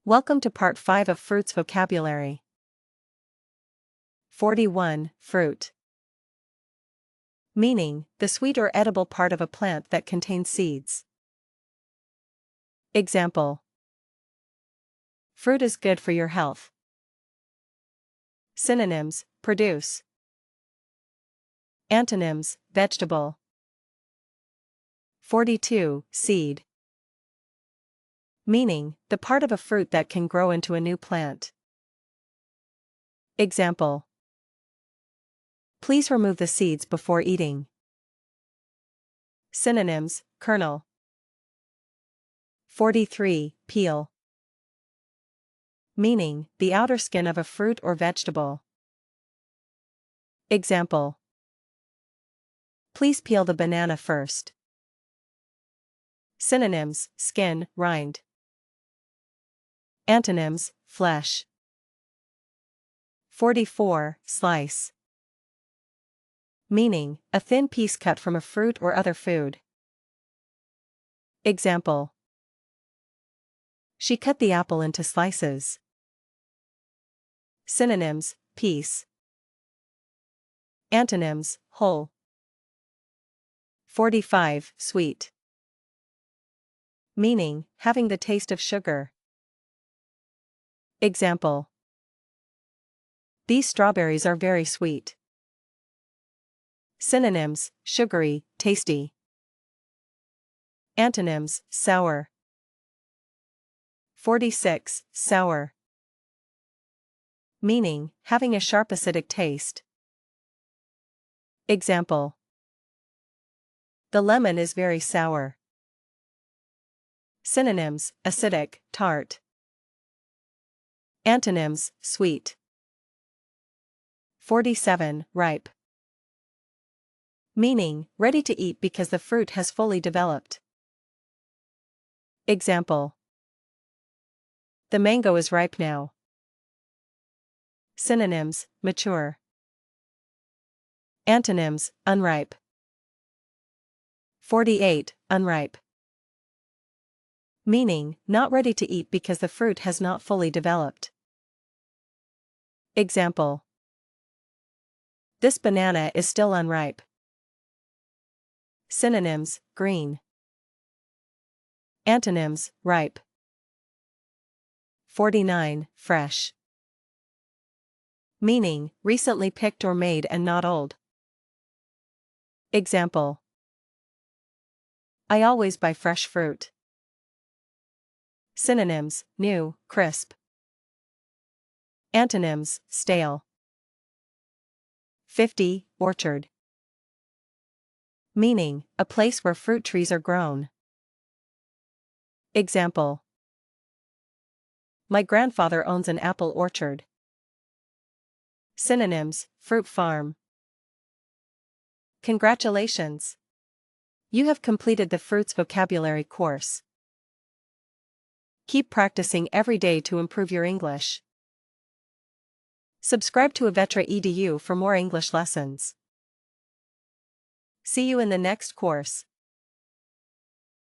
Welcome to Part 5 of Fruits Vocabulary. 41. Fruit. Meaning, the sweet or edible part of a plant that contains seeds. Example. Fruit is good for your health. Synonyms: produce. Antonyms: vegetable. 42. Seed. Meaning, the part of a fruit that can grow into a new plant. Example. Please remove the seeds before eating. Synonyms: kernel. 43. Peel. Meaning, the outer skin of a fruit or vegetable. Example. Please peel the banana first. Synonyms: skin, rind. Antonyms: flesh. 44. Slice. Meaning, a thin piece cut from a fruit or other food. Example. She cut the apple into slices. Synonyms: piece. Antonyms: whole. 45. Sweet. Meaning, having the taste of sugar. Example. These strawberries are very sweet. Synonyms: sugary, tasty. Antonyms: sour. 46. Sour. Meaning, having a sharp acidic taste. Example. The lemon is very sour. Synonyms: acidic, tart. Antonyms: sweet. 47. Ripe. Meaning, ready to eat because the fruit has fully developed. Example. The mango is ripe now. Synonyms: mature. Antonyms: unripe. 48. Unripe. Meaning, not ready to eat because the fruit has not fully developed. Example. This banana is still unripe. Synonyms: green. Antonyms: ripe. 49. Fresh. Meaning, recently picked or made and not old. Example. I always buy fresh fruit. Synonyms: new, crisp. Antonyms: stale. 50. Orchard. Meaning, a place where fruit trees are grown. Example. My grandfather owns an apple orchard. Synonyms: fruit farm. Congratulations! You have completed the Fruits Vocabulary course. Keep practicing every day to improve your English. Subscribe to AVETRA EDU for more English lessons. See you in the next course.